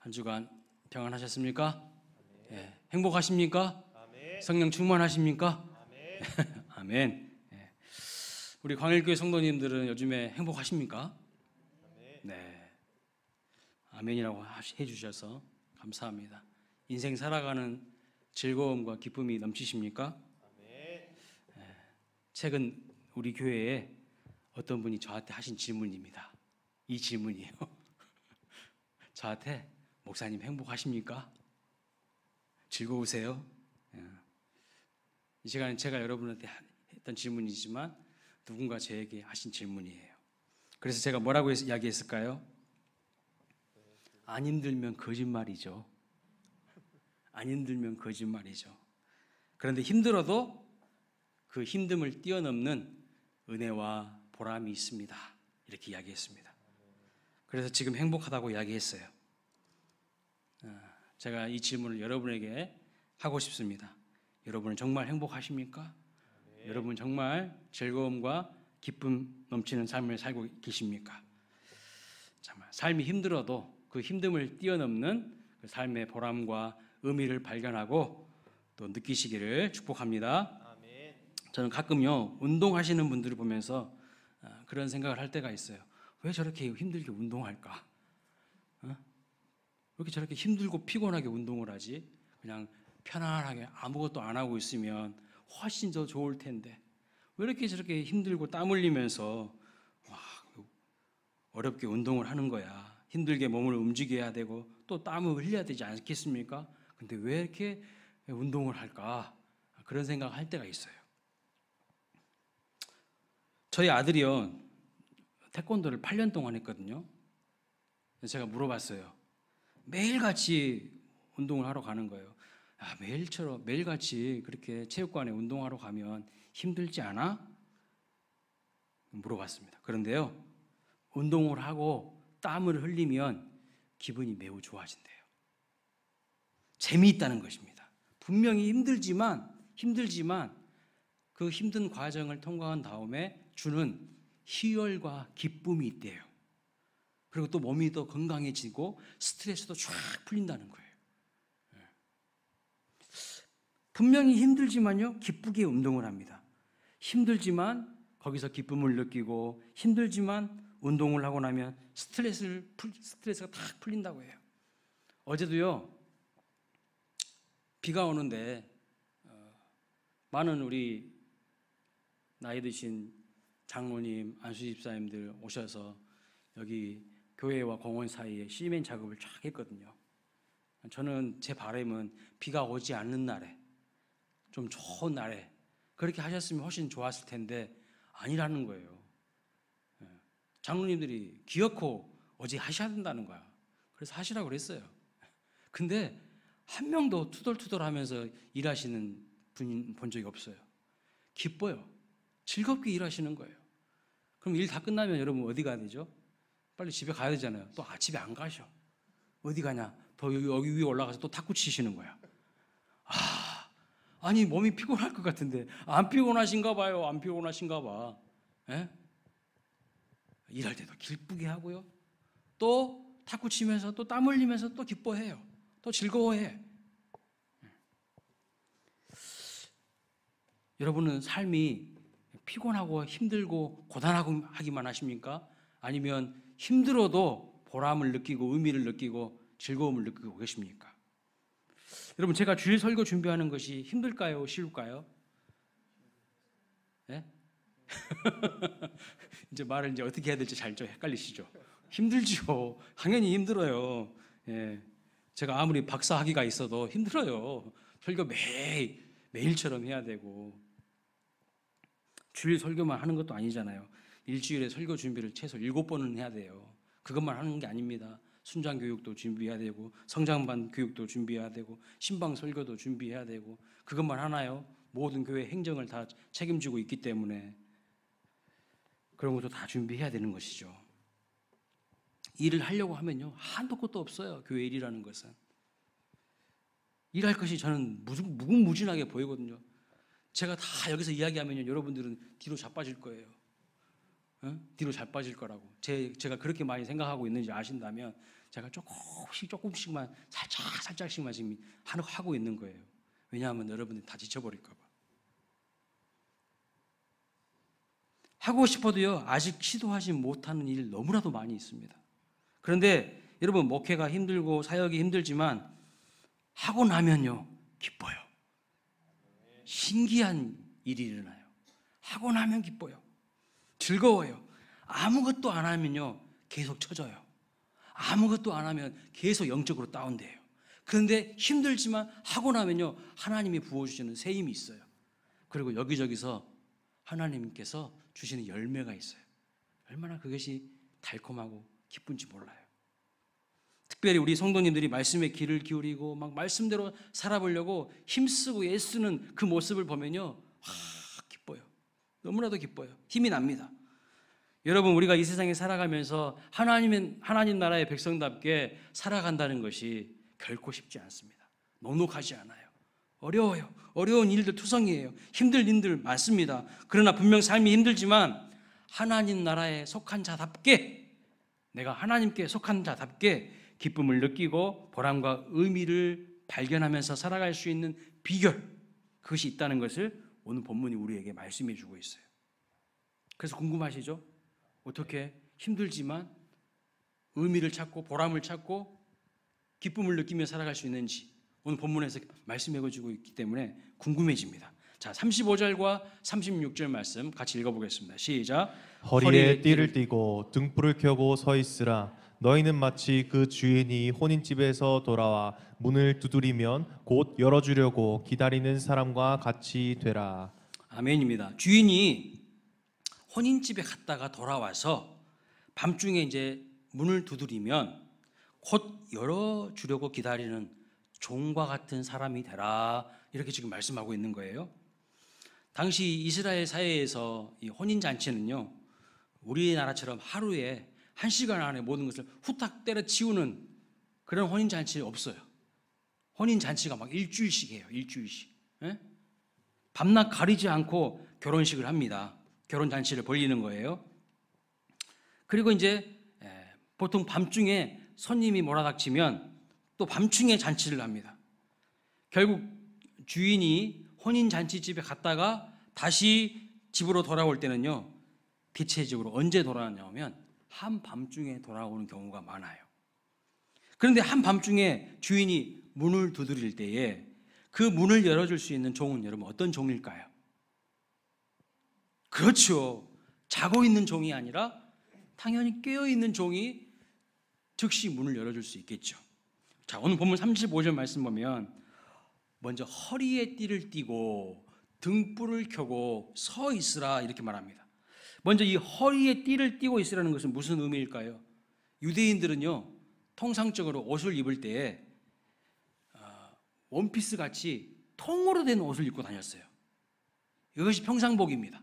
한 주간 평안하셨습니까? 예, 행복하십니까? 아멘. 성령 충만하십니까? 아멘. 아멘. 예. 우리 광일교회 성도님들은 요즘에 행복하십니까? 아멘. 네. 아멘이라고 해주셔서 감사합니다. 인생 살아가는 즐거움과 기쁨이 넘치십니까? 아멘. 예. 최근 우리 교회에 어떤 분이 저한테 하신 질문입니다. 이 질문이에요. 저한테 목사님 행복하십니까? 즐거우세요? 이 시간에 제가 여러분한테 했던 질문이지만 누군가 저에게 하신 질문이에요. 그래서 제가 뭐라고 이야기했을까요? 안 힘들면 거짓말이죠. 안 힘들면 거짓말이죠. 그런데 힘들어도 그 힘듦을 뛰어넘는 은혜와 보람이 있습니다. 이렇게 이야기했습니다. 그래서 지금 행복하다고 이야기했어요. 제가 이 질문을 여러분에게 하고 싶습니다. 여러분은 정말 행복하십니까? 네. 여러분 정말 즐거움과 기쁨 넘치는 삶을 살고 계십니까? 정말 삶이 힘들어도 그 힘듦을 뛰어넘는 그 삶의 보람과 의미를 발견하고 또 느끼시기를 축복합니다. 아멘. 저는 가끔요 운동하시는 분들을 보면서 그런 생각을 할 때가 있어요. 왜 저렇게 힘들게 운동할까? 왜 이렇게 저렇게 힘들고 피곤하게 운동을 하지? 그냥 편안하게 아무것도 안 하고 있으면 훨씬 더 좋을 텐데 왜 이렇게 저렇게 힘들고 땀 흘리면서 어렵게 운동을 하는 거야? 힘들게 몸을 움직여야 되고 또 땀을 흘려야 되지 않겠습니까? 근데 왜 이렇게 운동을 할까? 그런 생각을 할 때가 있어요. 저희 아들이요 태권도를 8년 동안 했거든요. 제가 물어봤어요. 매일같이 운동을 하러 가는 거예요. 매일같이 그렇게 체육관에 운동하러 가면 힘들지 않아? 물어봤습니다. 그런데요, 운동을 하고 땀을 흘리면 기분이 매우 좋아진대요. 재미있다는 것입니다. 분명히 힘들지만 그 힘든 과정을 통과한 다음에 주는 희열과 기쁨이 있대요. 그리고 또 몸이 더 건강해지고 스트레스도 쫙 풀린다는 거예요. 분명히 힘들지만요, 기쁘게 운동을 합니다. 힘들지만 거기서 기쁨을 느끼고 힘들지만 운동을 하고 나면 스트레스가 탁 풀린다고 해요. 어제도요, 비가 오는데 많은 우리 나이 드신 장로님, 안수집사님들 오셔서 여기 교회와 공원 사이에 시멘 작업을 쫙 했거든요. 저는 제 바람은 비가 오지 않는 날에 좀 좋은 날에 그렇게 하셨으면 훨씬 좋았을 텐데 아니라는 거예요. 장로님들이 기어코 어제 하셔야 된다는 거야. 그래서 하시라고 그랬어요. 근데 한 명도 투덜투덜하면서 일하시는 분 본 적이 없어요. 기뻐요. 즐겁게 일하시는 거예요. 그럼 일 다 끝나면 여러분 어디 가야 되죠? 빨리 집에 가야 되잖아요. 또 집에 안 가셔. 어디 가냐? 더 여기 위에 올라가서 또 탁구 치시는 거야. 아니 몸이 피곤할 것 같은데 안 피곤하신가 봐요. 안 피곤하신가 봐. 예? 일할 때도 기쁘게 하고요. 또 탁구 치면서 또 땀 흘리면서 또 기뻐해요. 또 즐거워해. 여러분은 삶이 피곤하고 힘들고 고단하기만 하십니까? 아니면 힘들어도 보람을 느끼고 의미를 느끼고 즐거움을 느끼고 계십니까? 여러분 제가 주일 설교 준비하는 것이 힘들까요? 쉬울까요? 네? 이제 말을 어떻게 해야 될지 잘 좀 헷갈리시죠? 힘들죠. 당연히 힘들어요. 예. 제가 아무리 박사 학위가 있어도 힘들어요. 설교 매일처럼 해야 되고 주일 설교만 하는 것도 아니잖아요. 일주일에 설교 준비를 최소 7번은 해야 돼요. 그것만 하는 게 아닙니다. 순장 교육도 준비해야 되고 성장반 교육도 준비해야 되고 신방 설교도 준비해야 되고 그것만 하나요? 모든 교회 행정을 다 책임지고 있기 때문에 그런 것도 다 준비해야 되는 것이죠. 일을 하려고 하면요 한도 끝도 없어요. 교회 일이라는 것은 일할 것이 저는 무궁무진하게 보이거든요. 제가 다 여기서 이야기하면요 여러분들은 뒤로 자빠질 거예요. 뒤로 잘 빠질 거라고. 제가 그렇게 많이 생각하고 있는지 아신다면 제가 조금씩만 살짝씩만 지금 하고 있는 거예요. 왜냐하면 여러분들이 다 지쳐버릴까 봐. 하고 싶어도요, 아직 시도하지 못하는 일 너무나도 많이 있습니다. 그런데 여러분, 목회가 힘들고 사역이 힘들지만 하고 나면요, 기뻐요. 신기한 일이 일어나요. 하고 나면 기뻐요. 즐거워요. 아무것도 안 하면요, 계속 처져요. 아무것도 안 하면 계속 영적으로 다운돼요. 그런데 힘들지만 하고 나면요, 하나님이 부어주시는 새 힘이 있어요. 그리고 여기저기서 하나님께서 주시는 열매가 있어요. 얼마나 그것이 달콤하고 기쁜지 몰라요. 특별히 우리 성도님들이 말씀에 귀를 기울이고 막 말씀대로 살아보려고 힘쓰고 애쓰는 그 모습을 보면요, 기뻐요. 너무나도 기뻐요. 힘이 납니다. 여러분, 우리가 이 세상에 살아가면서 하나님 나라의 백성답게 살아간다는 것이 결코 쉽지 않습니다. 녹록하지 않아요. 어려워요. 어려운 일들 투성이에요. 힘들 일들 많습니다. 그러나 분명 삶이 힘들지만 하나님 나라에 속한 자답게, 내가 하나님께 속한 자답게 기쁨을 느끼고 보람과 의미를 발견하면서 살아갈 수 있는 비결, 그것이 있다는 것을 오늘 본문이 우리에게 말씀해 주고 있어요. 그래서 궁금하시죠? 어떻게 힘들지만 의미를 찾고 보람을 찾고 기쁨을 느끼며 살아갈 수 있는지 오늘 본문에서 말씀해 주고 있기 때문에 궁금해집니다. 자, 35절과 36절 말씀 같이 읽어보겠습니다. 시작. 허리에 띠를 띠고 등불을 켜고 서 있으라. 너희는 마치 그 주인이 혼인집에서 돌아와 문을 두드리면 곧 열어주려고 기다리는 사람과 같이 되라. 아멘입니다. 주인이 혼인집에 갔다가 돌아와서 밤중에 이제 문을 두드리면 곧 열어주려고 기다리는 종과 같은 사람이 되라, 이렇게 지금 말씀하고 있는 거예요. 당시 이스라엘 사회에서 이 혼인잔치는요, 우리나라처럼 하루에 1시간 안에 모든 것을 후딱 때려치우는 그런 혼인잔치 없어요. 혼인잔치가 막 일주일씩 해요. 일주일씩. 예? 밤낮 가리지 않고 결혼식을 합니다. 결혼잔치를 벌리는 거예요. 그리고 이제 보통 밤중에 손님이 몰아닥치면 또 밤중에 잔치를 합니다. 결국 주인이 혼인잔치집에 갔다가 다시 집으로 돌아올 때는요, 대체적으로 언제 돌아오냐면 한밤중에 돌아오는 경우가 많아요. 그런데 한밤중에 주인이 문을 두드릴 때에 그 문을 열어줄 수 있는 종은 여러분 어떤 종일까요? 그렇죠. 자고 있는 종이 아니라 당연히 깨어있는 종이 즉시 문을 열어줄 수 있겠죠. 자, 오늘 본문 35절 말씀 보면 먼저 허리에 띠를 띠고 등불을 켜고 서 있으라, 이렇게 말합니다. 먼저 이 허리에 띠를 띠고 있으라는 것은 무슨 의미일까요? 유대인들은요, 통상적으로 옷을 입을 때 원피스 같이 통으로 된 옷을 입고 다녔어요. 이것이 평상복입니다.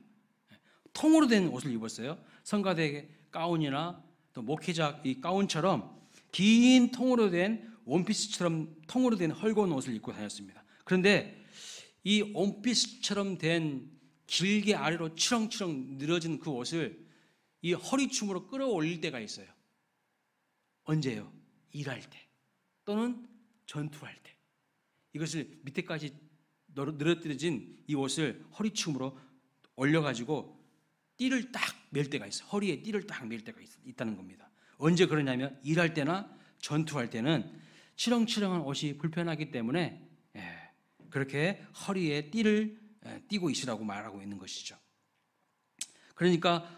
통으로 된 옷을 입었어요. 성가대 가운이나 또 목회자 이 가운처럼 긴 통으로 된 원피스처럼 통으로 된 헐거운 옷을 입고 다녔습니다. 그런데 이 원피스처럼 된 길게 아래로 치렁치렁 늘어진 그 옷을 이 허리춤으로 끌어올릴 때가 있어요. 언제요? 일할 때 또는 전투할 때. 이것을 밑에까지 늘어뜨려진 이 옷을 허리춤으로 올려가지고 띠를 딱 맬 때가 있어요. 허리에 띠를 딱 맬 때가 있다는 겁니다. 언제 그러냐면 일할 때나 전투할 때는 치렁치렁한 옷이 불편하기 때문에 그렇게 허리에 띠를 띠고 있으라고 말하고 있는 것이죠. 그러니까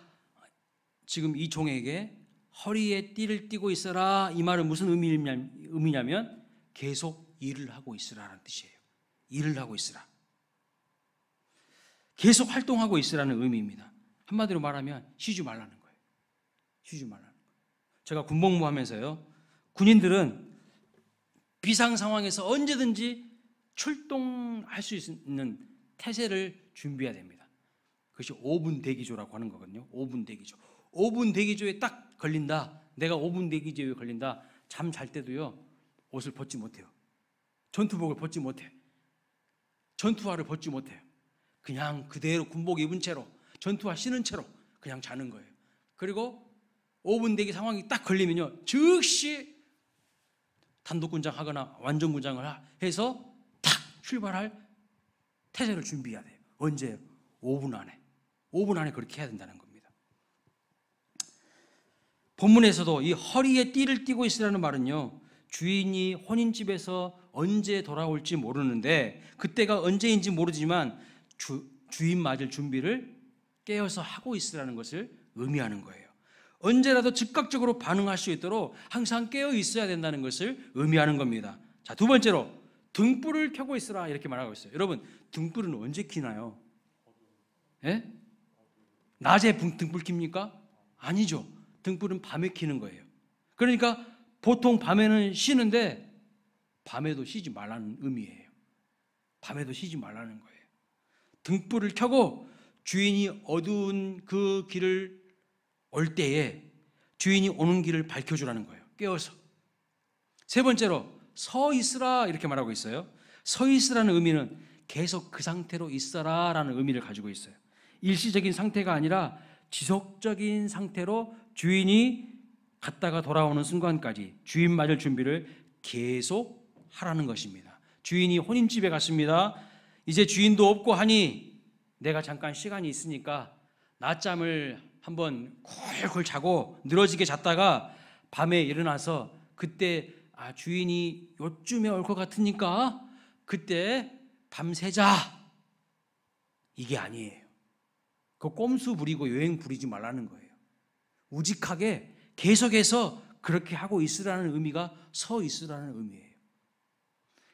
지금 이 종에게 허리에 띠를 띠고 있어라, 이 말은 무슨 의미냐면 계속 일을 하고 있으라는 뜻이에요. 일을 하고 있으라. 계속 활동하고 있으라는 의미입니다. 한마디로 말하면 쉬지 말라는 거예요. 쉬지 말라는 거예요. 제가 군복무하면서요, 군인들은 비상 상황에서 언제든지 출동할 수 있는 태세를 준비해야 됩니다. 그것이 5분 대기조라고 하는 거거든요. 5분 대기조. 5분 대기조에 딱 걸린다. 내가 5분 대기조에 걸린다. 잠 잘 때도요, 옷을 벗지 못해요. 전투복을 벗지 못해. 전투화를 벗지 못해요. 그냥 그대로 군복 입은 채로, 전투화 신은 채로 그냥 자는 거예요. 그리고 5분 대기 상황이 딱 걸리면요, 즉시 단독군장 하거나 완전군장을 해서 탁 출발할 태세를 준비해야 돼요. 언제? 5분 안에. 5분 안에 그렇게 해야 된다는 겁니다. 본문에서도 이 허리에 띠를 띠고 있으라는 말은요, 주인이 혼인집에서 언제 돌아올지 모르는데, 그때가 언제인지 모르지만 주인 맞을 준비를 깨어서 하고 있으라는 것을 의미하는 거예요. 언제라도 즉각적으로 반응할 수 있도록 항상 깨어 있어야 된다는 것을 의미하는 겁니다. 자, 두 번째로 등불을 켜고 있으라 이렇게 말하고 있어요. 여러분, 등불은 언제 켜나요? 예? 낮에 등불 킵니까? 아니죠. 등불은 밤에 켜는 거예요. 그러니까 보통 밤에는 쉬는데 밤에도 쉬지 말라는 의미예요. 밤에도 쉬지 말라는 거예요. 등불을 켜고 주인이 어두운 그 길을 올 때에 주인이 오는 길을 밝혀주라는 거예요. 깨워서. 세 번째로 서 있으라 이렇게 말하고 있어요. 서 있으라는 의미는 계속 그 상태로 있어라 라는 의미를 가지고 있어요. 일시적인 상태가 아니라 지속적인 상태로 주인이 갔다가 돌아오는 순간까지 주인 맞을 준비를 계속 하라는 것입니다. 주인이 혼인집에 갔습니다. 이제 주인도 없고 하니 내가 잠깐 시간이 있으니까 낮잠을 한번 콜콜 자고 늘어지게 잤다가 밤에 일어나서 그때 주인이 요쯤에 올 것 같으니까 그때 밤새자, 이게 아니에요. 그 꼼수 부리고 여행 부리지 말라는 거예요. 우직하게 계속해서 그렇게 하고 있으라는 의미가 서 있으라는 의미예요.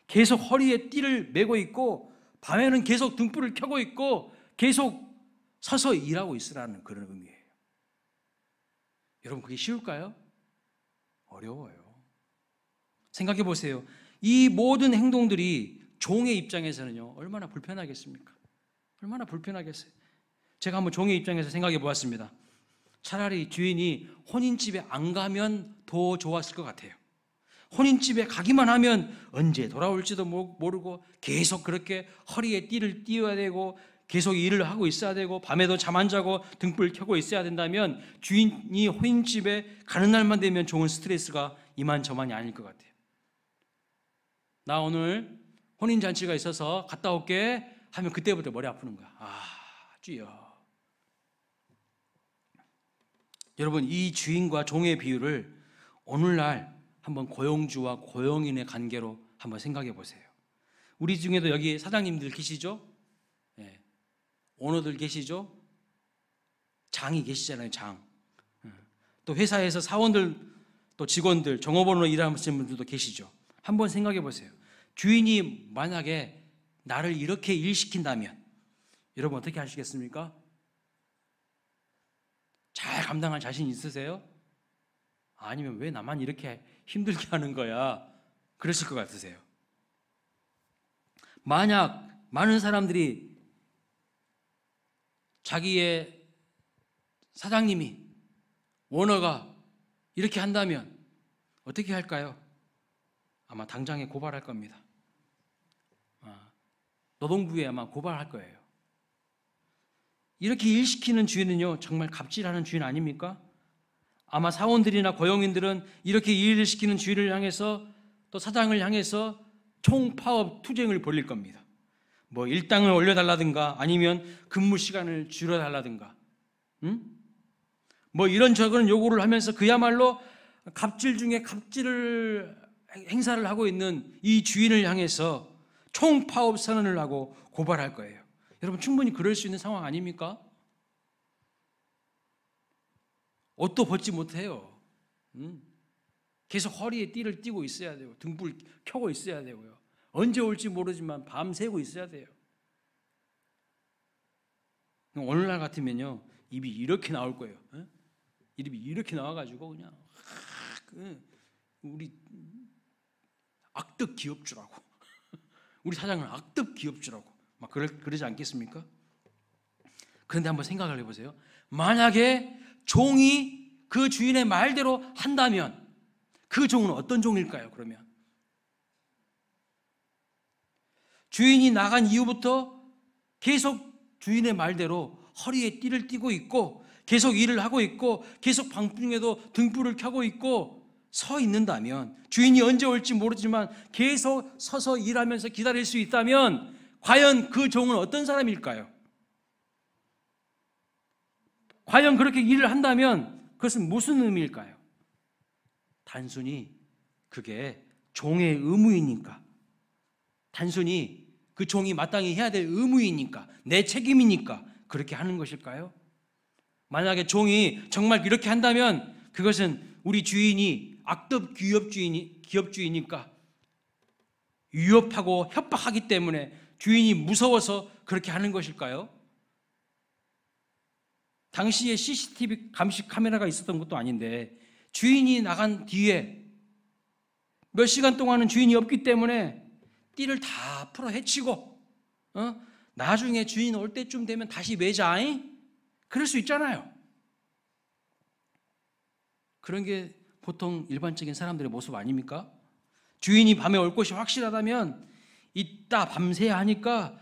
계속 허리에 띠를 메고 있고 밤에는 계속 등불을 켜고 있고 계속 서서 일하고 있으라는 그런 의미예요. 여러분, 그게 쉬울까요? 어려워요. 생각해 보세요. 이 모든 행동들이 종의 입장에서는요, 얼마나 불편하겠습니까? 얼마나 불편하겠어요. 제가 한번 종의 입장에서 생각해 보았습니다. 차라리 주인이 혼인집에 안 가면 더 좋았을 것 같아요. 혼인집에 가기만 하면 언제 돌아올지도 모르고 계속 그렇게 허리에 띠를 띄워야 되고 계속 일을 하고 있어야 되고 밤에도 잠 안 자고 등불 켜고 있어야 된다면 주인이 혼인집에 가는 날만 되면 좋은 스트레스가 이만저만이 아닐 것 같아요. 나 오늘 혼인잔치가 있어서 갔다 올게 하면 그때부터 머리 아프는 거야. 주여. 여러분, 이 주인과 종의 비유를 오늘날 한번 고용주와 고용인의 관계로 한번 생각해 보세요. 우리 중에도 여기 사장님들 계시죠? 네. 오너들 계시죠? 장이 계시잖아요, 장. 또 회사에서 사원들, 또 직원들, 종업원으로 일하시는 분들도 계시죠? 한번 생각해 보세요. 주인이 만약에 나를 이렇게 일시킨다면 여러분 어떻게 하시겠습니까? 잘 감당할 자신 있으세요? 아니면 왜 나만 이렇게 힘들게 하는 거야? 그러실 것 같으세요? 만약 많은 사람들이 자기의 사장님이, 오너가 이렇게 한다면 어떻게 할까요? 아마 당장에 고발할 겁니다. 노동부에 아마 고발할 거예요. 이렇게 일시키는 주인은요, 정말 갑질하는 주인 아닙니까? 아마 사원들이나 고용인들은 이렇게 일을 시키는 주인을 향해서, 또 사장을 향해서 총파업 투쟁을 벌일 겁니다. 뭐 일당을 올려달라든가 아니면 근무 시간을 줄여달라든가, 뭐 이런저런 요구를 하면서 그야말로 갑질 중에 갑질을 행사를 하고 있는 이 주인을 향해서 총파업 선언을 하고 고발할 거예요. 여러분, 충분히 그럴 수 있는 상황 아닙니까? 옷도 벗지 못해요. 계속 허리에 띠를 띠고 있어야 되고 등불 켜고 있어야 되고요. 언제 올지 모르지만 밤새고 있어야 돼요. 오늘날 같으면요, 입이 이렇게 나올 거예요. 입이 이렇게 나와가지고 그냥 우리 악덕 기업주라고, 우리 사장은 악덕 기업주라고 막 그러지 않겠습니까? 그런데 한번 생각을 해보세요. 만약에 종이 그 주인의 말대로 한다면 그 종은 어떤 종일까요? 그러면 주인이 나간 이후부터 계속 주인의 말대로 허리에 띠를 띠고 있고 계속 일을 하고 있고 계속 밤중에도 등불을 켜고 있고 서 있는다면, 주인이 언제 올지 모르지만 계속 서서 일하면서 기다릴 수 있다면 과연 그 종은 어떤 사람일까요? 과연 그렇게 일을 한다면 그것은 무슨 의미일까요? 단순히 그게 종의 의무이니까, 단순히 그 종이 마땅히 해야 될 의무이니까, 내 책임이니까 그렇게 하는 것일까요? 만약에 종이 정말 이렇게 한다면 그것은 우리 주인이 악덕 기업주의니까 위협하고 협박하기 때문에 주인이 무서워서 그렇게 하는 것일까요? 당시에 CCTV 감시 카메라가 있었던 것도 아닌데 주인이 나간 뒤에 몇 시간 동안은 주인이 없기 때문에 띠를 다 풀어 헤치고 나중에 주인 올 때쯤 되면 다시 매자, 그럴 수 있잖아요. 그런 게 보통 일반적인 사람들의 모습 아닙니까? 주인이 밤에 올 것이 확실하다면 이따 밤새야 하니까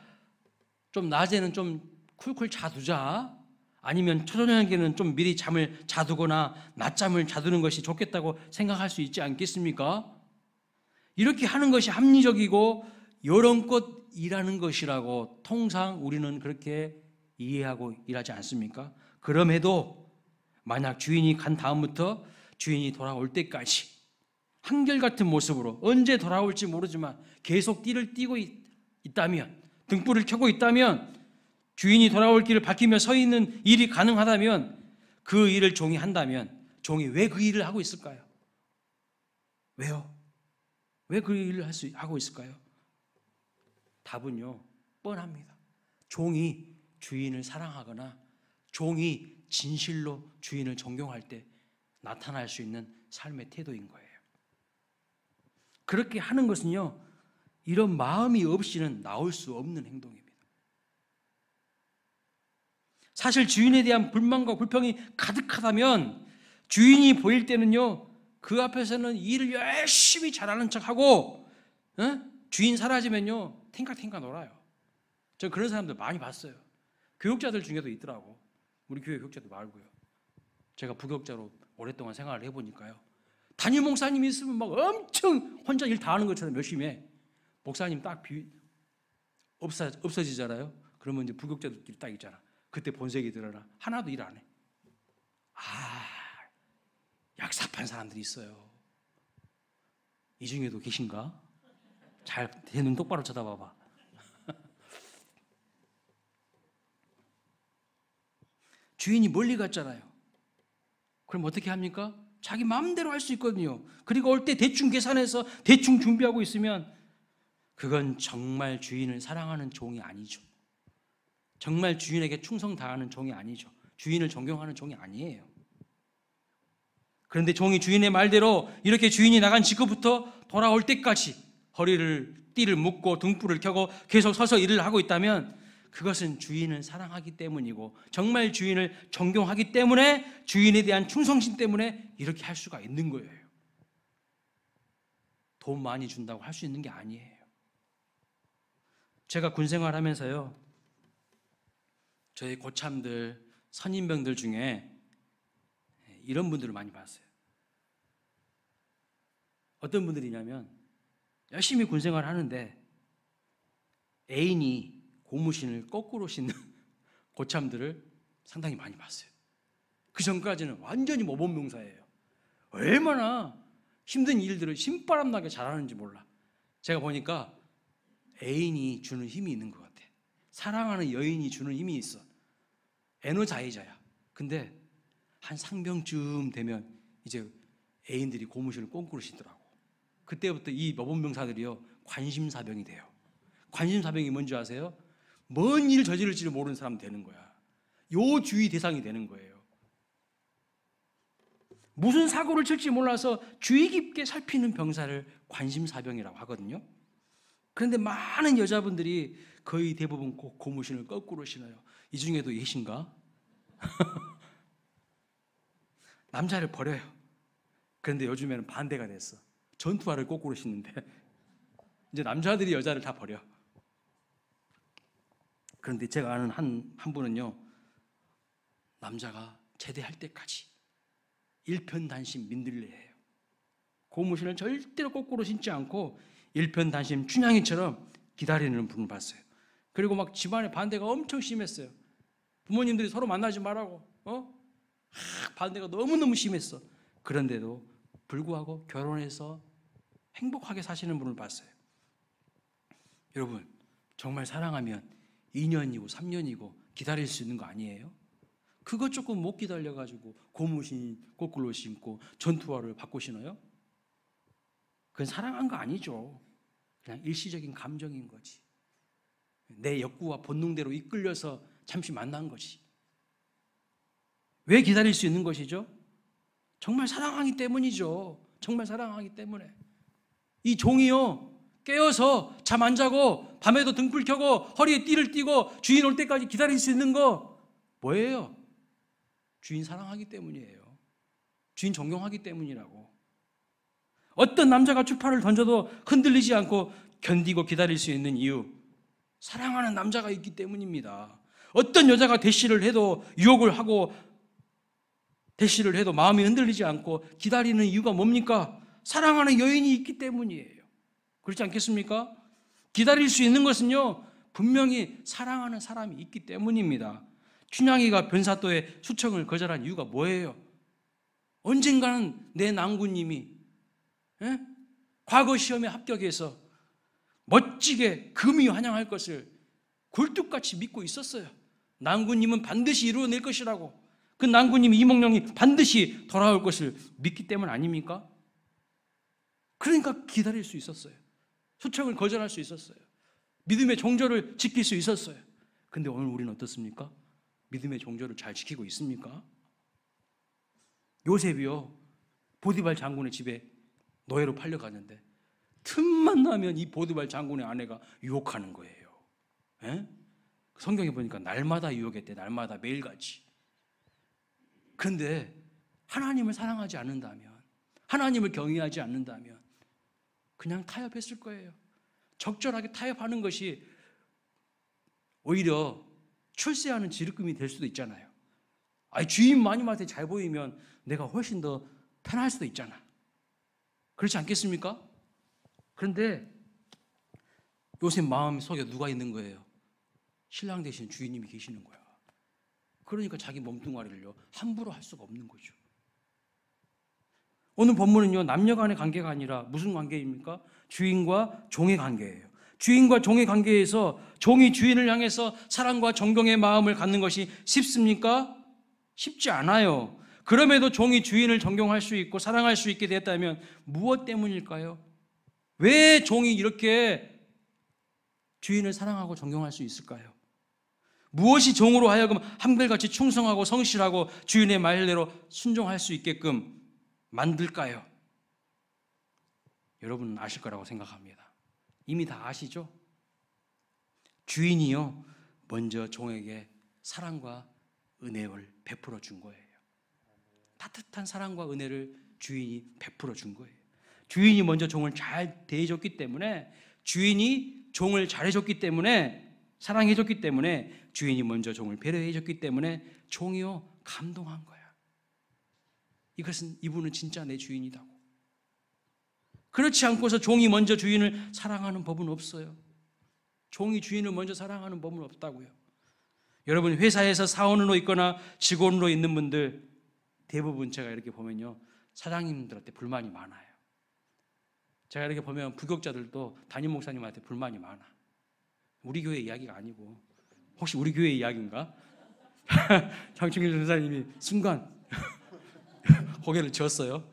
좀 낮에는 좀 쿨쿨 자두자, 아니면 초저녁에는 좀 미리 잠을 자두거나 낮잠을 자두는 것이 좋겠다고 생각할 수 있지 않겠습니까? 이렇게 하는 것이 합리적이고 요런껏 일하는 것이라고 통상 우리는 그렇게 이해하고 일하지 않습니까? 그럼에도 만약 주인이 간 다음부터 주인이 돌아올 때까지 한결같은 모습으로 언제 돌아올지 모르지만 계속 띠를 띠고 있다면, 등불을 켜고 있다면, 주인이 돌아올 길을 밝히며 서 있는 일이 가능하다면 그 일을 종이 한다면 종이 왜 그 일을 하고 있을까요? 왜요? 왜 그 일을 하고 있을까요? 답은요, 뻔합니다. 종이 주인을 사랑하거나 종이 진실로 주인을 존경할 때 나타날 수 있는 삶의 태도인 거예요. 그렇게 하는 것은요, 이런 마음이 없이는 나올 수 없는 행동입니다. 사실 주인에 대한 불만과 불평이 가득하다면 주인이 보일 때는요, 그 앞에서는 일을 열심히 잘하는 척하고 주인 사라지면요 탱가탱가 놀아요. 저 그런 사람들 많이 봤어요. 교육자들 중에도 있더라고. 우리 교회 교육자도 말고요. 제가 부교육자로 오랫동안 생활을 해보니까요, 담임 목사님이 있으면 막 엄청 혼자 일 다 하는 것처럼 열심히 해. 목사님 딱 없어지잖아요. 그러면 이제 부교육자들끼리 딱 있잖아. 그때 본색이 드러나. 하나도 일 안 해. 약삽한 사람들이 있어요. 이 중에도 계신가? 잘 내 눈 똑바로 쳐다봐봐. 주인이 멀리 갔잖아요. 그럼 어떻게 합니까? 자기 마음대로 할 수 있거든요. 그리고 올 때 대충 계산해서 대충 준비하고 있으면 그건 정말 주인을 사랑하는 종이 아니죠. 정말 주인에게 충성 다하는 종이 아니죠. 주인을 존경하는 종이 아니에요. 그런데 종이 주인의 말대로 이렇게 주인이 나간 직후부터 돌아올 때까지 띠를 묶고 등불을 켜고 계속 서서 일을 하고 있다면 그것은 주인을 사랑하기 때문이고 정말 주인을 존경하기 때문에, 주인에 대한 충성심 때문에 이렇게 할 수가 있는 거예요. 돈 많이 준다고 할 수 있는 게 아니에요. 제가 군 생활하면서요, 저희 고참들, 선임병들 중에 이런 분들을 많이 봤어요. 어떤 분들이냐면 열심히 군 생활을 하는데 애인이 고무신을 거꾸로 신는 고참들을 상당히 많이 봤어요. 그 전까지는 완전히 모범명사예요. 얼마나 힘든 일들을 신바람나게 잘하는지 몰라. 제가 보니까 애인이 주는 힘이 있는 것 같아. 사랑하는 여인이 주는 힘이 있어. 에너자이저야. 근데 한 상병쯤 되면 이제 애인들이 고무신을 거꾸로 신더라고. 그때부터 이 모범병사들이요 관심사병이 돼요. 관심사병이 뭔지 아세요? 뭔 일 저지를지를 모르는 사람 되는 거야. 요 주의 대상이 되는 거예요. 무슨 사고를 칠지 몰라서 주의 깊게 살피는 병사를 관심사병이라고 하거든요. 그런데 많은 여자분들이 거의 대부분 고무신을 거꾸로 신어요. 이 중에도 계신가? 남자를 버려요. 그런데 요즘에는 반대가 됐어. 전투화를 거꾸로 신는데 이제 남자들이 여자를 다 버려. 그런데 제가 아는 한 분은요, 남자가 제대할 때까지 일편단심 민들레예요. 고무신을 절대로 거꾸로 신지 않고 일편단심 춘향이처럼 기다리는 분을 봤어요. 그리고 막 집안의 반대가 엄청 심했어요. 부모님들이 서로 만나지 말라고 반대가 너무너무 심했어. 그런데도 불구하고 결혼해서 행복하게 사시는 분을 봤어요. 여러분, 정말 사랑하면 2년이고 3년이고 기다릴 수 있는 거 아니에요? 그거 조금 못 기다려가지고 고무신 거꾸로 신고 전투화를 바꿔 신어요? 그건 사랑한 거 아니죠. 그냥 일시적인 감정인 거지. 내 욕구와 본능대로 이끌려서 잠시 만난 거지. 왜 기다릴 수 있는 것이죠? 정말 사랑하기 때문이죠. 정말 사랑하기 때문에. 이 종이요, 깨어서 잠 안 자고 밤에도 등불 켜고 허리에 띠를 띠고 주인 올 때까지 기다릴 수 있는 거 뭐예요? 주인 사랑하기 때문이에요. 주인 존경하기 때문이라고. 어떤 남자가 추파를 던져도 흔들리지 않고 견디고 기다릴 수 있는 이유, 사랑하는 남자가 있기 때문입니다. 어떤 여자가 대시를 해도 유혹을 하고 대시를 해도 마음이 흔들리지 않고 기다리는 이유가 뭡니까? 사랑하는 여인이 있기 때문이에요. 그렇지 않겠습니까? 기다릴 수 있는 것은요, 분명히 사랑하는 사람이 있기 때문입니다. 춘향이가 변사또의 수청을 거절한 이유가 뭐예요? 언젠가는 내 낭구님이 과거 시험에 합격해서 멋지게 금이 환영할 것을 굴뚝같이 믿고 있었어요. 낭구님은 반드시 이루어낼 것이라고. 그 낭구님 이몽룡이 반드시 돌아올 것을 믿기 때문 아닙니까? 그러니까 기다릴 수 있었어요. 수청을 거절할 수 있었어요. 믿음의 정조를 지킬 수 있었어요. 근데 오늘 우리는 어떻습니까? 믿음의 정조를 잘 지키고 있습니까? 요셉이요, 보디발 장군의 집에 노예로 팔려가는데 틈만 나면 이 보디발 장군의 아내가 유혹하는 거예요. 에? 성경에 보니까 날마다 유혹했대. 날마다 매일같이. 그런데 하나님을 사랑하지 않는다면, 하나님을 경외하지 않는다면 그냥 타협했을 거예요. 적절하게 타협하는 것이 오히려 출세하는 지름길이 될 수도 있잖아요. 주인 마님한테 잘 보이면 내가 훨씬 더 편할 수도 있잖아. 그렇지 않겠습니까? 그런데 요셉 마음 속에 누가 있는 거예요? 신랑 대신 주인님이 계시는 거야. 그러니까 자기 몸뚱아리를요 함부로 할 수가 없는 거죠. 오늘 본문은요, 남녀 간의 관계가 아니라 무슨 관계입니까? 주인과 종의 관계예요. 주인과 종의 관계에서 종이 주인을 향해서 사랑과 존경의 마음을 갖는 것이 쉽습니까? 쉽지 않아요. 그럼에도 종이 주인을 존경할 수 있고 사랑할 수 있게 되었다면 무엇 때문일까요? 왜 종이 이렇게 주인을 사랑하고 존경할 수 있을까요? 무엇이 종으로 하여금 한결같이 충성하고 성실하고 주인의 말대로 순종할 수 있게끔 만들까요? 여러분은 아실 거라고 생각합니다. 이미 다 아시죠? 주인이요, 먼저 종에게 사랑과 은혜를 베풀어 준 거예요. 따뜻한 사랑과 은혜를 주인이 베풀어 준 거예요. 주인이 먼저 종을 잘 대해줬기 때문에, 주인이 종을 잘해줬기 때문에, 사랑해줬기 때문에, 주인이 먼저 종을 배려해줬기 때문에 종이요 감동한 거야. 이분은 진짜 내 주인이다고. 그렇지 않고서 종이 먼저 주인을 사랑하는 법은 없어요. 종이 주인을 먼저 사랑하는 법은 없다고요. 여러분, 회사에서 사원으로 있거나 직원으로 있는 분들 대부분 제가 이렇게 보면요, 사장님들한테 불만이 많아요. 제가 이렇게 보면 부교육자들도 담임 목사님한테 불만이 많아. 우리 교회 이야기가 아니고, 혹시 우리 교회 이야기인가? 장충길 전사님이 순간 고개를 젓어요.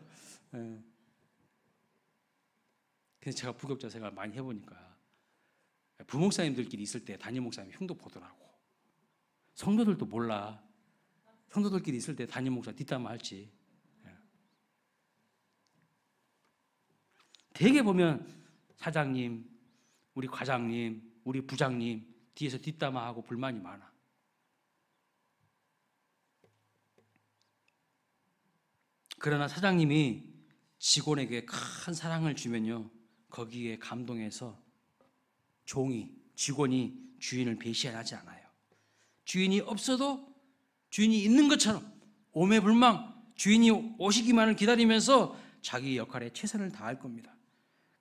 그래서 제가 부교육자 생활 많이 해보니까 부목사님들끼리 있을 때 담임 목사님이 흉도 보더라고. 성도들도 몰라. 성도들끼리 있을 때 담임 목사 뒷담화 할지. 되게 보면 사장님, 우리 과장님, 우리 부장님 뒤에서 뒷담화하고 불만이 많아. 그러나 사장님이 직원에게 큰 사랑을 주면요, 거기에 감동해서 직원이 주인을 배신하지 않아요. 주인이 없어도 주인이 있는 것처럼 오매불망 주인이 오시기만을 기다리면서 자기 역할에 최선을 다할 겁니다.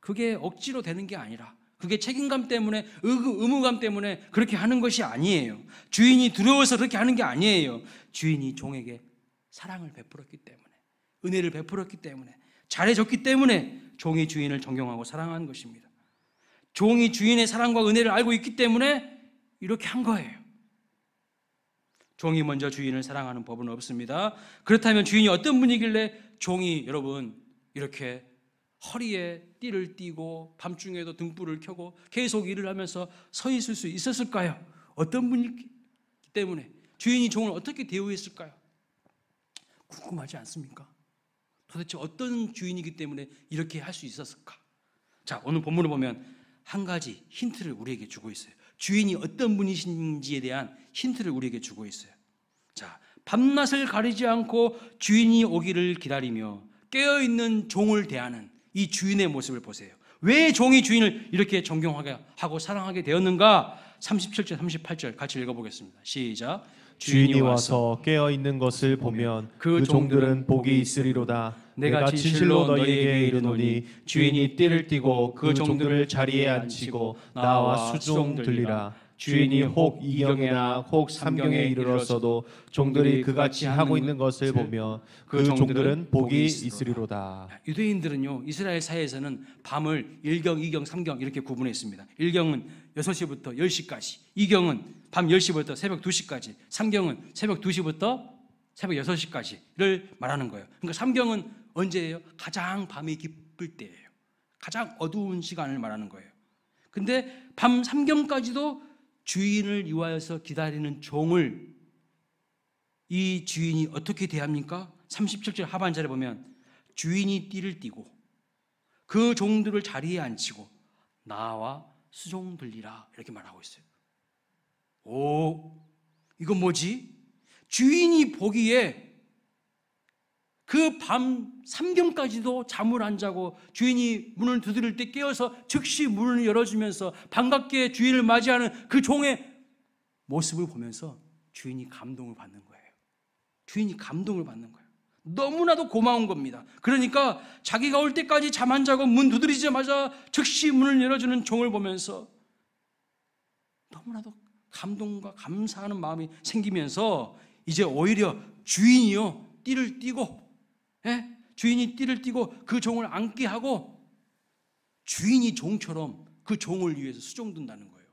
그게 억지로 되는 게 아니라, 그게 책임감 때문에, 의무감 때문에 그렇게 하는 것이 아니에요. 주인이 두려워서 그렇게 하는 게 아니에요. 주인이 종에게 사랑을 베풀었기 때문에, 은혜를 베풀었기 때문에, 잘해줬기 때문에 종이 주인을 존경하고 사랑하는 것입니다. 종이 주인의 사랑과 은혜를 알고 있기 때문에 이렇게 한 거예요. 종이 먼저 주인을 사랑하는 법은 없습니다. 그렇다면 주인이 어떤 분이길래 종이 여러분 이렇게 허리에 띠를 띠고 밤중에도 등불을 켜고 계속 일을 하면서 서 있을 수 있었을까요? 어떤 분이기 때문에 주인이 종을 어떻게 대우했을까요? 궁금하지 않습니까? 도대체 어떤 주인이기 때문에 이렇게 할 수 있었을까? 자, 오늘 본문을 보면 한 가지 힌트를 우리에게 주고 있어요. 주인이 어떤 분이신지에 대한 힌트를 우리에게 주고 있어요. 자, 밤낮을 가리지 않고 주인이 오기를 기다리며 깨어있는 종을 대하는 이 주인의 모습을 보세요. 왜 종이 주인을 이렇게 존경하게 하고 사랑하게 되었는가? 37절, 38절 같이 읽어보겠습니다. 시작. 주인이 와서 깨어 있는 것을 보면 그 종들은 복이 있으리로다. 내가 진실로 너희에게 이르노니 주인이 띠를 띠고 그 종들을 자리에 앉히고 나와 수종 들리라. 주인이 혹 이경에나 혹 삼경에 이르렀어도 종들이 그같이 하고 있는 것을 보며 그 종들은 복이 있으리로다. 유대인들은요, 이스라엘 사회에서는 밤을 1경, 2경, 3경 이렇게 구분했습니다. 1경은 6시부터 10시까지, 2경은 밤 10시부터 새벽 2시까지, 3경은 새벽 2시부터 새벽 6시까지를 말하는 거예요. 그러니까 3경은 언제예요? 가장 밤이 깊을 때예요. 가장 어두운 시간을 말하는 거예요. 근데 밤 3경까지도 주인을 위하여서 기다리는 종을 이 주인이 어떻게 대합니까? 37절 하반절에 보면 주인이 띠를 띠고 그 종들을 자리에 앉히고 나와 수종 들리라 이렇게 말하고 있어요. 오, 이건 뭐지? 주인이 보기에 그 밤 3경까지도 잠을 안 자고 주인이 문을 두드릴 때 깨어서 즉시 문을 열어주면서 반갑게 주인을 맞이하는 그 종의 모습을 보면서 주인이 감동을 받는 거예요. 주인이 감동을 받는 거예요. 너무나도 고마운 겁니다. 그러니까 자기가 올 때까지 잠 안 자고 문 두드리자마자 즉시 문을 열어주는 종을 보면서 너무나도 감동과 감사하는 마음이 생기면서 이제 오히려 주인이요 띠를 띠고, 주인이 띠를 띠고 그 종을 앉게 하고 주인이 종처럼 그 종을 위해서 수종든다는 거예요.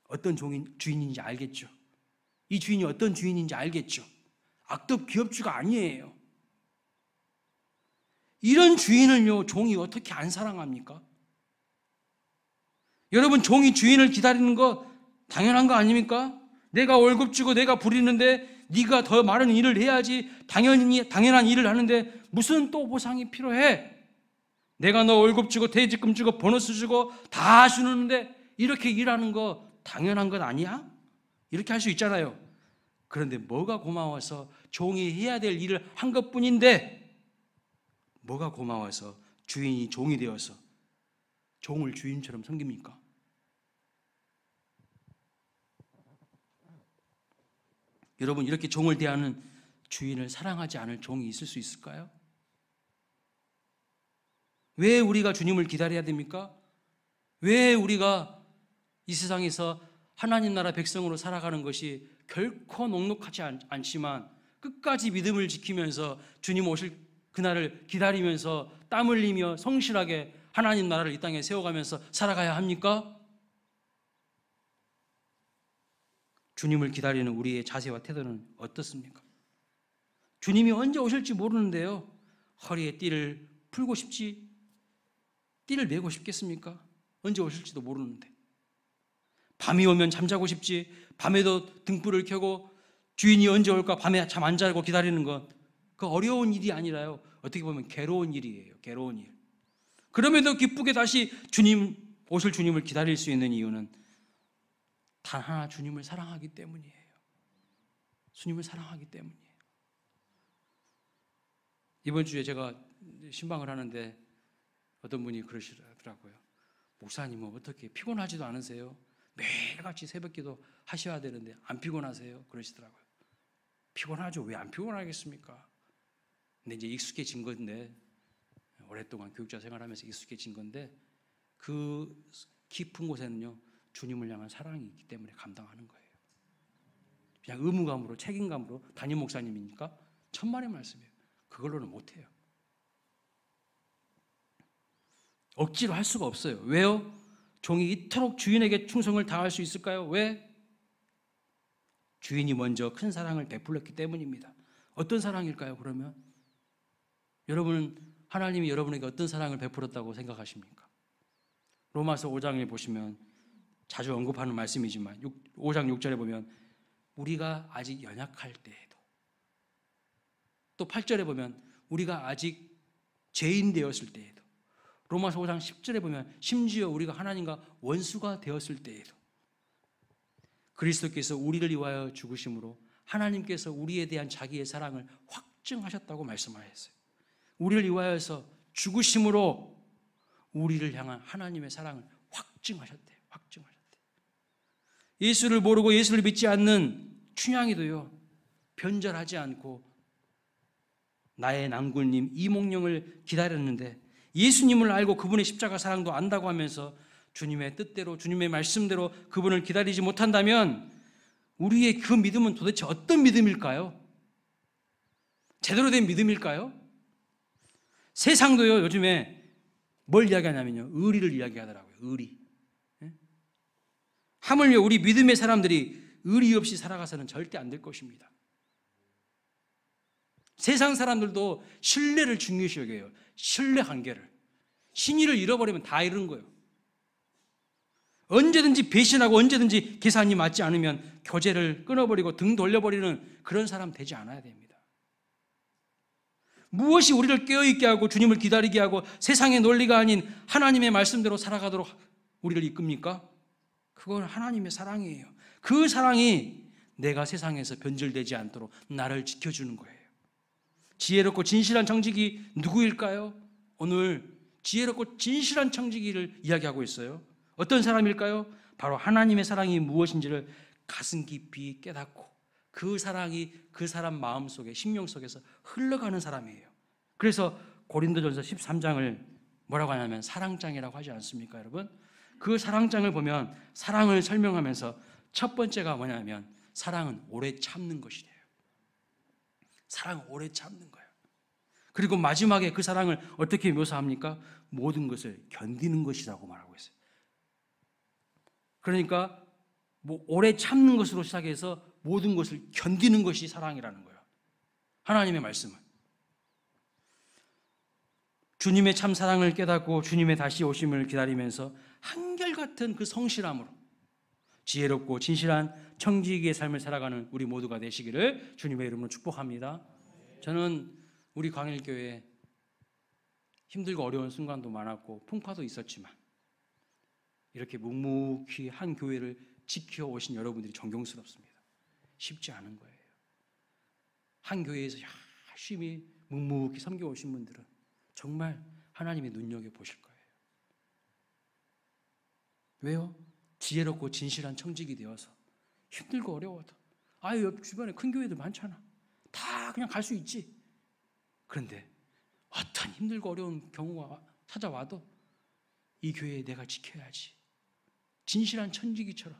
어떤 주인인지 알겠죠? 이 주인이 어떤 주인인지 알겠죠? 악덕 기업주가 아니에요. 이런 주인을요 종이 어떻게 안 사랑합니까? 여러분, 종이 주인을 기다리는 거 당연한 거 아닙니까? 내가 월급 주고 내가 부리는데 네가 더 많은 일을 해야지 당연한 일을 하는데 무슨 또 보상이 필요해? 내가 너 월급 주고 퇴직금 주고 보너스 주고 다 주는데 이렇게 일하는 거 당연한 것 아니야? 이렇게 할 수 있잖아요. 그런데 뭐가 고마워서 종이 해야 될 일을 한 것뿐인데 뭐가 고마워서 주인이 종이 되어서 종을 주인처럼 섬깁니까? 여러분, 이렇게 종을 대하는 주인을 사랑하지 않을 종이 있을 수 있을까요? 왜 우리가 주님을 기다려야 됩니까? 왜 우리가 이 세상에서 하나님 나라 백성으로 살아가는 것이 결코 녹록하지 않지만 끝까지 믿음을 지키면서 주님 오실 그날을 기다리면서 땀 흘리며 성실하게 하나님 나라를 이 땅에 세워가면서 살아가야 합니까? 주님을 기다리는 우리의 자세와 태도는 어떻습니까? 주님이 언제 오실지 모르는데요, 허리에 띠를 풀고 싶지, 띠를 메고 싶겠습니까? 언제 오실지도 모르는데. 밤이 오면 잠자고 싶지, 밤에도 등불을 켜고 주인이 언제 올까 밤에 잠 안 자고 기다리는 것, 그 어려운 일이 아니라요, 어떻게 보면 괴로운 일이에요. 괴로운 일. 그럼에도 기쁘게 다시 오실 주님을 기다릴 수 있는 이유는 단 하나, 주님을 사랑하기 때문이에요. 주님을 사랑하기 때문이에요. 이번 주에 제가 신방을 하는데 어떤 분이 그러시더라고요. 목사님은 어떻게 피곤하지도 않으세요? 매일같이 새벽기도 하셔야 되는데 안 피곤하세요? 그러시더라고요. 피곤하죠. 왜 안 피곤하겠습니까? 근데 이제 익숙해진 건데, 오랫동안 교육자 생활하면서 익숙해진 건데, 그 깊은 곳에는요 주님을 향한 사랑이 있기 때문에 감당하는 거예요. 그냥 의무감으로, 책임감으로, 담임 목사님이니까 천만의 말씀이에요. 그걸로는 못해요. 억지로 할 수가 없어요. 왜요? 종이 이토록 주인에게 충성을 다할 수 있을까요? 왜? 주인이 먼저 큰 사랑을 베풀었기 때문입니다. 어떤 사랑일까요? 그러면 여러분은 하나님이 여러분에게 어떤 사랑을 베풀었다고 생각하십니까? 로마서 5장에 보시면 자주 언급하는 말씀이지만 5장 6절에 보면 우리가 아직 연약할 때에도, 또 8절에 보면 우리가 아직 죄인 되었을 때에도, 로마서 5장 10절에 보면 심지어 우리가 하나님과 원수가 되었을 때에도 그리스도께서 우리를 위하여 죽으심으로 하나님께서 우리에 대한 자기의 사랑을 확증하셨다고 말씀하셨어요. 우리를 위하여서 죽으심으로 우리를 향한 하나님의 사랑을 확증하셨대요. 확증하셨대요. 예수를 모르고 예수를 믿지 않는 춘향이도요 변절하지 않고 나의 낭굴님 이몽룡을 기다렸는데, 예수님을 알고 그분의 십자가 사랑도 안다고 하면서 주님의 뜻대로, 주님의 말씀대로 그분을 기다리지 못한다면 우리의 그 믿음은 도대체 어떤 믿음일까요? 제대로 된 믿음일까요? 세상도요 요즘에 뭘 이야기하냐면요 의리를 이야기하더라고요. 의리. 하물며 우리 믿음의 사람들이 의리 없이 살아가서는 절대 안 될 것입니다. 세상 사람들도 신뢰를 중요시 여겨요. 신뢰 관계를. 신의를 잃어버리면 다 잃은 거예요. 언제든지 배신하고 언제든지 계산이 맞지 않으면 교제를 끊어버리고 등 돌려버리는 그런 사람 되지 않아야 됩니다. 무엇이 우리를 깨어있게 하고 주님을 기다리게 하고 세상의 논리가 아닌 하나님의 말씀대로 살아가도록 우리를 이끕니까? 그건 하나님의 사랑이에요. 그 사랑이 내가 세상에서 변질되지 않도록 나를 지켜주는 거예요. 지혜롭고 진실한 청지기 누구일까요? 오늘 지혜롭고 진실한 청지기를 이야기하고 있어요. 어떤 사람일까요? 바로 하나님의 사랑이 무엇인지를 가슴 깊이 깨닫고 그 사랑이 그 사람 마음속에, 심령 속에서 흘러가는 사람이에요. 그래서 고린도전서 13장을 뭐라고 하냐면 사랑장이라고 하지 않습니까, 여러분? 그 사랑장을 보면 사랑을 설명하면서 첫 번째가 뭐냐면 사랑은 오래 참는 것이래요. 사랑은 오래 참는 거예요. 그리고 마지막에 그 사랑을 어떻게 묘사합니까? 모든 것을 견디는 것이라고 말하고 있어요. 그러니까 뭐 오래 참는 것으로 시작해서 모든 것을 견디는 것이 사랑이라는 거예요. 하나님의 말씀은. 주님의 참 사랑을 깨닫고 주님의 다시 오심을 기다리면서 한결같은 그 성실함으로 지혜롭고 진실한 청지기의 삶을 살아가는 우리 모두가 되시기를 주님의 이름으로 축복합니다. 저는 우리 광일교회에 힘들고 어려운 순간도 많았고 풍파도 있었지만 이렇게 묵묵히 한 교회를 지켜오신 여러분들이 존경스럽습니다. 쉽지 않은 거예요. 한 교회에서 열심히 묵묵히 섬겨오신 분들은 정말 하나님이 눈여겨보실 거예요. 왜요? 지혜롭고 진실한 청직이 되어서 힘들고 어려워도 옆 주변에 큰 교회들 많잖아. 다 그냥 갈 수 있지. 그런데 어떤 힘들고 어려운 경우가 찾아와도 이 교회에 내가 지켜야지. 진실한 천지기처럼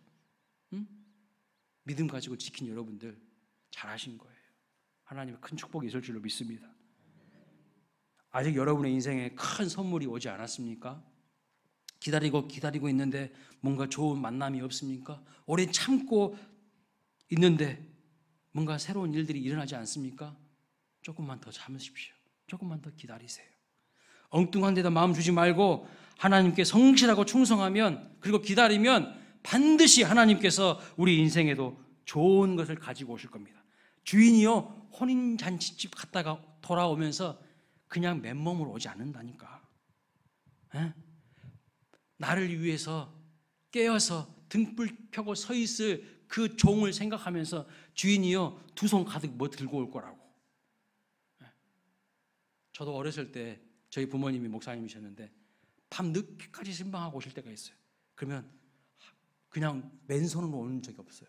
믿음 가지고 지킨 여러분들 잘하신 거예요. 하나님의 큰 축복이 있을 줄로 믿습니다. 아직 여러분의 인생에 큰 선물이 오지 않았습니까? 기다리고 있는데 뭔가 좋은 만남이 없습니까? 오래 참고 있는데 뭔가 새로운 일들이 일어나지 않습니까? 조금만 더 참으십시오. 조금만 더 기다리세요. 엉뚱한 데다 마음 주지 말고 하나님께 성실하고 충성하면, 그리고 기다리면 반드시 하나님께서 우리 인생에도 좋은 것을 가지고 오실 겁니다. 주인이요 혼인잔치집 갔다가 돌아오면서 그냥 맨몸으로 오지 않는다니까. 나를 위해서 깨어서 등불 펴고 서 있을 그 종을 생각하면서 주인이요 두 손 가득 뭐 들고 올 거라고. 저도 어렸을 때 저희 부모님이 목사님이셨는데 밤 늦게까지 신방하고 오실 때가 있어요. 그러면 그냥 맨손으로 오는 적이 없어요.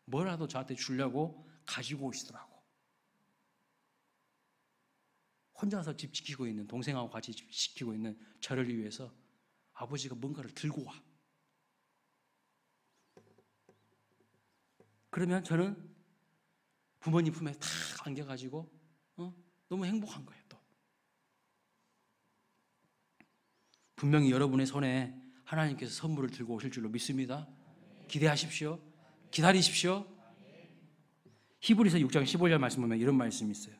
뭐라도 저한테 주려고 가지고 오시더라고. 혼자서 집 지키고 있는, 동생하고 같이 집 지키고 있는 저를 위해서 아버지가 뭔가를 들고 와. 그러면 저는 부모님 품에 다 안겨가지고 너무 행복한 거예요. 또 분명히 여러분의 손에 하나님께서 선물을 들고 오실 줄로 믿습니다. 기대하십시오. 기다리십시오. 히브리서 6장 15절 말씀 보면 이런 말씀이 있어요.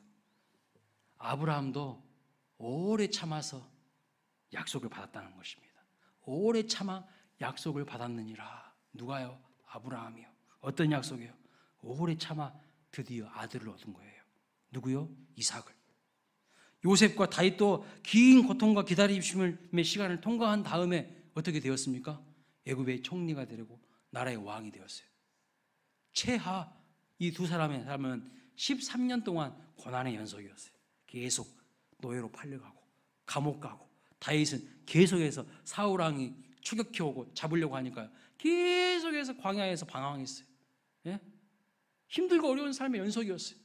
아브라함도 오래 참아서 약속을 받았다는 것입니다. 오래 참아 약속을 받았느니라. 누가요? 아브라함이요. 어떤 약속이요? 오래 참아 드디어 아들을 얻은 거예요. 누구요? 이삭을. 요셉과 다윗도 긴 고통과 기다림의 시간을 통과한 다음에 어떻게 되었습니까? 애굽의 총리가 되고 나라의 왕이 되었어요. 최하 이 두 사람의 삶은 13년 동안 고난의 연속이었어요. 계속 노예로 팔려가고 감옥 가고, 다윗은 계속해서 사울 왕이 추격해오고 잡으려고 하니까 계속해서 광야에서 방황했어요. 예? 힘들고 어려운 삶의 연속이었어요.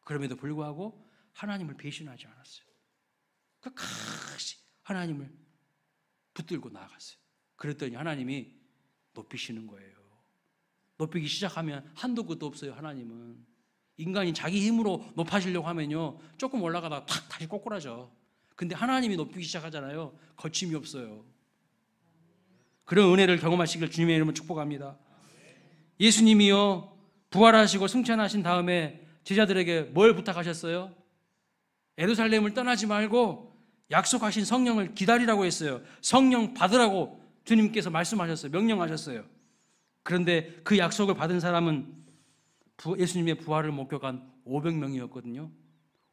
그럼에도 불구하고 하나님을 배신하지 않았어요. 끝까지 하나님을 붙들고 나아갔어요. 그랬더니 하나님이 높이시는 거예요. 높이기 시작하면 한도 끝도 없어요. 하나님은 인간이 자기 힘으로 높아지려고 하면요 조금 올라가다가 탁 다시 꼬꾸라져. 근데 하나님이 높이기 시작하잖아요. 거침이 없어요. 그런 은혜를 경험하시길 주님의 이름으로 축복합니다. 예수님이요 부활하시고 승천하신 다음에 제자들에게 뭘 부탁하셨어요? 예루살렘을 떠나지 말고 약속하신 성령을 기다리라고 했어요. 성령 받으라고 주님께서 말씀하셨어요. 명령하셨어요. 그런데 그 약속을 받은 사람은 예수님의 부활을 목격한 500명이었거든요.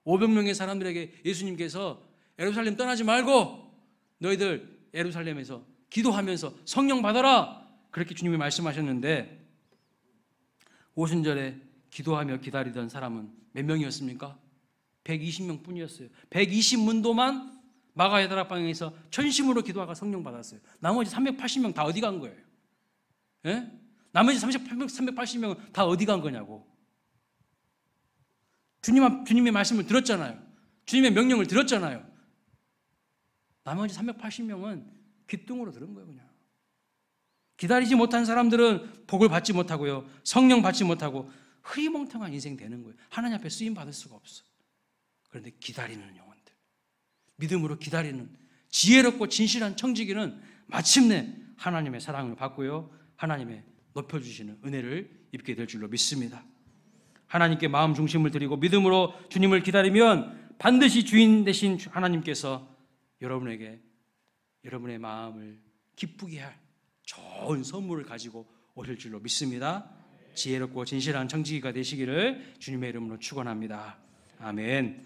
500명의 사람들에게 예수님께서 예루살렘 떠나지 말고 너희들 예루살렘에서 기도하면서 성령 받아라, 그렇게 주님이 말씀하셨는데 오순절에 기도하며 기다리던 사람은 몇 명이었습니까? 120명 뿐이었어요. 120문도만 마가의 다락방에서 전심으로 기도하가 성령 받았어요. 나머지 380명 다 어디 간 거예요? 예? 나머지 380명은 다 어디 간 거냐고. 주님의 말씀을 들었잖아요. 주님의 명령을 들었잖아요. 나머지 380명은 귓등으로 들은 거예요. 그냥 기다리지 못한 사람들은 복을 받지 못하고요, 성령 받지 못하고 흐리멍텅한 인생 되는 거예요. 하나님 앞에 쓰임 받을 수가 없어. 그런데 기다리는 영혼들, 믿음으로 기다리는 지혜롭고 진실한 청지기는 마침내 하나님의 사랑을 받고요, 하나님의 높여주시는 은혜를 입게 될 줄로 믿습니다. 하나님께 마음 중심을 드리고 믿음으로 주님을 기다리면 반드시 주인 되신 하나님께서 여러분에게 여러분의 마음을 기쁘게 할 좋은 선물을 가지고 오실 줄로 믿습니다. 지혜롭고 진실한 청지기가 되시기를 주님의 이름으로 축원합니다. 아멘.